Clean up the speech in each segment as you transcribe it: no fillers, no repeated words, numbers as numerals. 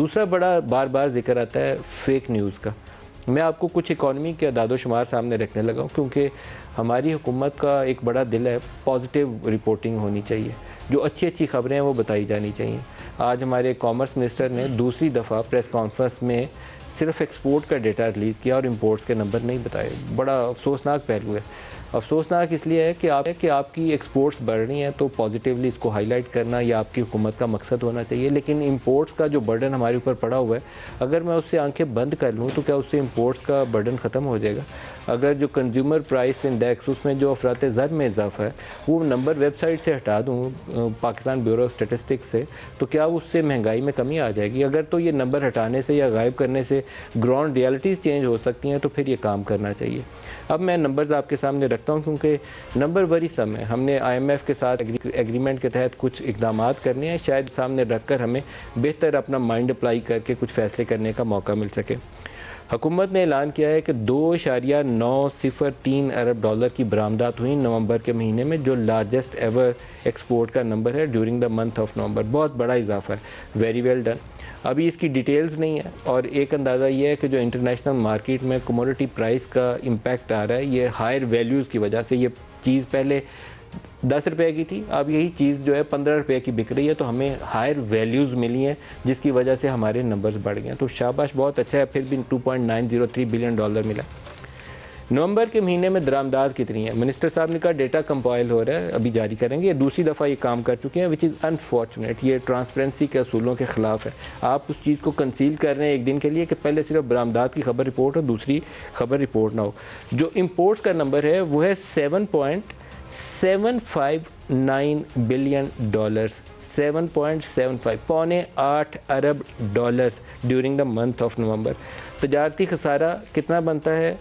दूसरा बड़ा बार बार जिक्र आता है फेक न्यूज़ का। मैं आपको कुछ इकॉनमी के अदाद-ओ-शुमार सामने रखने लगा हूँ, क्योंकि हमारी हुकूमत का एक बड़ा दिल है, पॉजिटिव रिपोर्टिंग होनी चाहिए, जो अच्छी अच्छी खबरें हैं वो बताई जानी चाहिए। आज हमारे कॉमर्स मिनिस्टर ने दूसरी दफ़ा प्रेस कॉन्फ्रेंस में सिर्फ एक्सपोर्ट का डेटा रिलीज़ किया और इंपोर्ट्स के नंबर नहीं बताए। बड़ा अफसोसनाक पहलू है। अफसोसनाक इसलिए है कि आपकी एक्सपोर्ट्स बढ़ रही हैं, तो पॉजिटिवली इसको हाईलाइट करना या आपकी हुकूमत का मकसद होना चाहिए। लेकिन इंपोर्ट्स का जो बर्डन हमारे ऊपर पड़ा हुआ है, अगर मैं उससे आंखें बंद कर लूँ तो क्या उससे इंपोर्ट्स का बर्डन ख़त्म हो जाएगा? अगर जो कंज्यूमर प्राइस इंडेक्स उसमें जो अफरात ज़र में इजाफा है वो नंबर वेबसाइट से हटा दूँ पाकिस्तान ब्यूरो ऑफ स्टैटिस्टिक्स से, तो क्या उससे महंगाई में कमी आ जाएगी? अगर तो ये नंबर हटाने से या गायब करने से ग्राउंड रियलिटीज़ चेंज हो सकती हैं, तो फिर ये काम करना चाहिए। अब मैं नंबर्स आपके सामने रखता हूँ, क्योंकि नंबर बड़ी सम है। हमने IMF के साथ एग्रीमेंट के तहत कुछ इक़दामात करने हैं, शायद सामने रखकर हमें बेहतर अपना माइंड अप्लाई करके कुछ फ़ैसले करने का मौका मिल सके। हुकूमत ने ऐलान किया है कि 2.903 अरब डॉलर की बरामदात हुई नवंबर के महीने में, जो लार्जेस्ट एवर एक्सपोर्ट का नंबर है ड्यूरिंग द मंथ ऑफ नवंबर। बहुत बड़ा इजाफा है, वेरी वेल डन। अभी इसकी डिटेल्स नहीं है, और एक अंदाज़ा ये है कि जो इंटरनेशनल मार्केट में कमोडिटी प्राइस का इम्पैक्ट आ रहा है, ये हायर वैल्यूज़ की वजह से। ये चीज़ पहले 10 रुपये की थी, अब यही चीज़ जो है 15 रुपये की बिक रही है, तो हमें हायर वैल्यूज़ मिली हैं, जिसकी वजह से हमारे नंबर्स बढ़ गए हैं। तो शाबाश, बहुत अच्छा है। फिर भी 2.903 बिलियन डॉलर मिला। नवंबर के महीने में दरामदाद कितनी है? मिनिस्टर साहब ने कहा डेटा कंपाइल हो रहा है, अभी जारी करेंगे। ये दूसरी दफ़ा ये काम कर चुके हैं, विच इज़ अनफॉर्चुनेट। ये ट्रांसपेरेंसी के असूलों के ख़िलाफ़ है। आप उस चीज़ को कंसील कर रहे हैं एक दिन के लिए कि पहले सिर्फ बरामदाद की खबर रिपोर्ट हो, दूसरी खबर रिपोर्ट ना हो। जो इम्पोर्ट्स का नंबर है वो है 7.759 बिलियन डॉलर्स, 7.75, पौने 8 अरब dollars during the month of November. तजारती खसारा कितना बनता है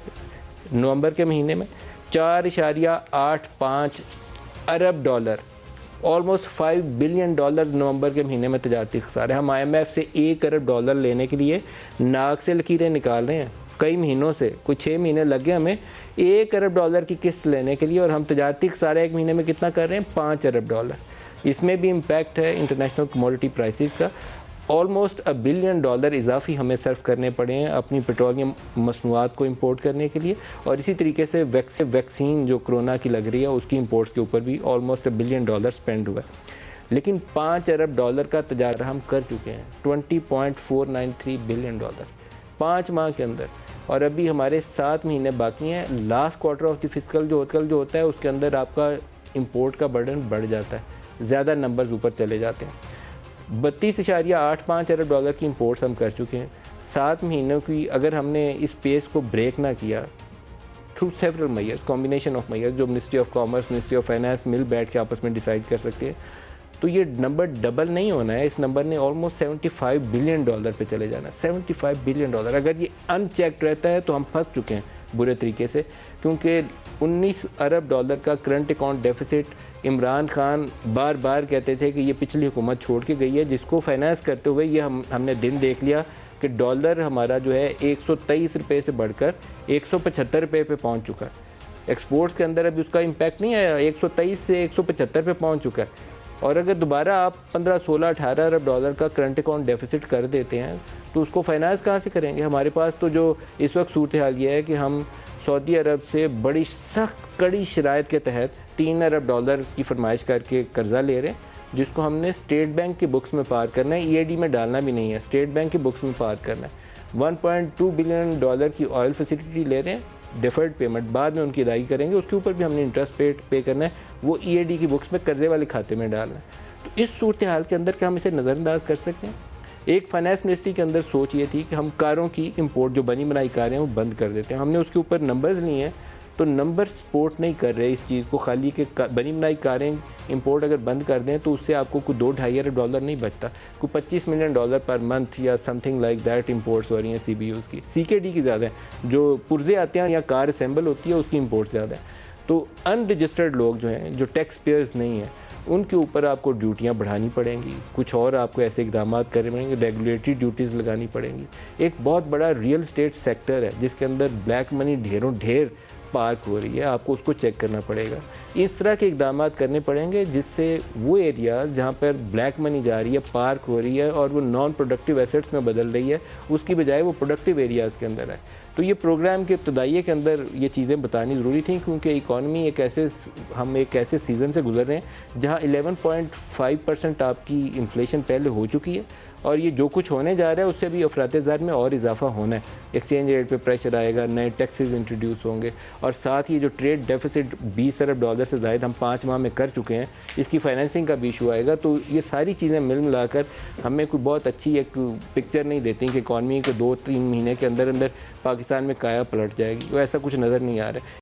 नवंबर के महीने में? 4.85 अरब डॉलर, ऑलमोस्ट 5 बिलियन डॉलर्स नवंबर के महीने में तजारती खसारे। हम IMF से 1 अरब डॉलर लेने के लिए नाक से लकीरें निकाल रहे हैं कई महीनों से। कुछ 6 महीने लग गए हमें 1 अरब डॉलर की किस्त लेने के लिए, और हम तजारती खसारे एक महीने में कितना कर रहे हैं? 5 अरब डॉलर। इसमें भी इम्पैक्ट है इंटरनेशनल कमोडिटी प्राइसेस का। ऑलमोस्ट $1 बिलियन इजाफी हमें सर्व करने पड़े हैं अपनी पेट्रोलियम मसनूआत को इंपोर्ट करने के लिए, और इसी तरीके से वैक्सीन जो कोरोना की लग रही है उसकी इंपोर्ट्स के ऊपर भी ऑलमोस्ट $1 बिलियन स्पेंड हुआ है। लेकिन 5 अरब डॉलर का तजारा हम कर चुके हैं, 20.493 बिलियन डॉलर 5 माह के अंदर, और अभी हमारे 7 महीने बाकी हैं। Last quarter of the fiscal जो होता है उसके अंदर आपका इंपोर्ट का बर्डन बढ़ जाता है, ज़्यादा नंबर्स ऊपर चले जाते हैं। 32.85 अरब डॉलर की इंपोर्ट्स हम कर चुके हैं। 7 महीनों की अगर हमने इस पेस को ब्रेक ना किया through several measures, combination of measures जो ministry of commerce, ministry of finance मिल बैठ के आपस में डिसाइड कर सकते हैं, तो ये नंबर डबल नहीं होना है। इस नंबर ने ऑलमोस्ट $75 बिलियन पे चले जाना है। $75 बिलियन अगर ये अनचेक्ड रहता है तो हम फंस चुके हैं बुरे तरीके से, क्योंकि 19 अरब डॉलर का current account deficit Imran Khan बार बार कहते थे कि ये पिछली हुकूमत छोड़ के गई है, जिसको फाइनेंस करते हुए ये हमने दिन देख लिया कि डॉलर हमारा जो है 123 रुपये से बढ़कर 175 रुपये पे पहुंच चुका है। एक्सपोर्ट्स के अंदर अभी उसका इम्पैक्ट नहीं आया, 123 से 175 पे पहुंच चुका है। और अगर दोबारा आप 15, 16, 18 अरब डॉलर का करंट अकाउंट डेफिसिट कर देते हैं तो उसको फाइनेंस कहाँ से करेंगे? हमारे पास तो जो इस वक्त सूरत हाल ये है कि हम सऊदी अरब से बड़ी सख्त कड़ी शराइत के तहत 3 अरब डॉलर की फरमाइश करके कर्ज़ा ले रहे हैं, जिसको हमने स्टेट बैंक की बुक्स में पार करना है, EAD में डालना भी नहीं है, स्टेट बैंक की बुक्स में पार करना है। 1.2 बिलियन डॉलर की ऑयल फैसिलिटी ले रहे हैं, डिफर्ड पेमेंट बाद में उनकी अदायगी करेंगे, उसके ऊपर भी हमने इंटरेस्ट पे करना है, वो EAD की बुक्स में कर्जे वाले खाते में डालना है। तो इस सूरत हाल के अंदर क्या हम इसे नज़रअंदाज कर सकते हैं? एक फाइनेंस मिनिस्ट्री के अंदर सोच ये थी कि हम कारों की इंपोर्ट जो बनी बनाई कारें हैं वो बंद कर देते हैं। हमने उसके ऊपर नंबर्स लिए हैं, तो नंबर सपोर्ट नहीं कर रहे इस चीज़ को। खाली के बनी बनाई कारें इंपोर्ट अगर बंद कर दें तो उससे आपको कोई 2-2.5 अरब डॉलर नहीं बचता, कोई $25 मिलियन पर मंथ या समथिंग लाइक दैट इंपोर्ट्स हो रही हैं CBUs की। CKD की ज़्यादा है, जो पुर्जे आते हैं या कार असेंबल होती है उसकी इंपोर्ट ज़्यादा है। तो अनरजिस्टर्ड लोग जो हैं, जो टैक्स पेयर्स नहीं हैं, उनके ऊपर आपको ड्यूटियाँ बढ़ानी पड़ेंगी, कुछ और आपको ऐसे इकदाम करने पड़ेंगे, रेगुलेटरी ड्यूटीज़ लगानी पड़ेंगी। एक बहुत बड़ा रियल स्टेट सेक्टर है जिसके अंदर ब्लैक मनी ढेरों ढेर पार्क हो रही है, आपको उसको चेक करना पड़ेगा। इस तरह के इकदाम करने पड़ेंगे जिससे वो एरिया जहाँ पर ब्लैक मनी जा रही है, पार्क हो रही है और वो नॉन प्रोडक्टिव एसेट्स में बदल रही है, उसकी बजाय वो प्रोडक्टिव एरियाज़ के अंदर है। तो ये प्रोग्राम के इब्तदाइये के अंदर ये चीज़ें बतानी ज़रूरी थी, क्योंकि इकॉनमी हम एक ऐसे सीज़न से गुजर रहे हैं जहाँ 11.5% आपकी इन्फ्लेशन पहले हो चुकी है, और ये जो कुछ होने जा रहा है उससे भी अफरात-ए-ज़र में और इजाफा होना है। एक्सचेंज रेट पे प्रेशर आएगा, नए टैक्सेस इंट्रोड्यूस होंगे, और साथ ही जो ट्रेड डेफिसिट 20 अरब डॉलर से ज़ायद हम 5 माह में कर चुके हैं, इसकी फाइनेंसिंग का भी इशू आएगा। तो ये सारी चीज़ें मिल मिलाकर हमें कोई बहुत अच्छी एक पिक्चर नहीं देती कि इकॉनमी के 2-3 महीने के अंदर अंदर पाकिस्तान में काया पलट जाएगी, वो ऐसा कुछ नज़र नहीं आ रहा है।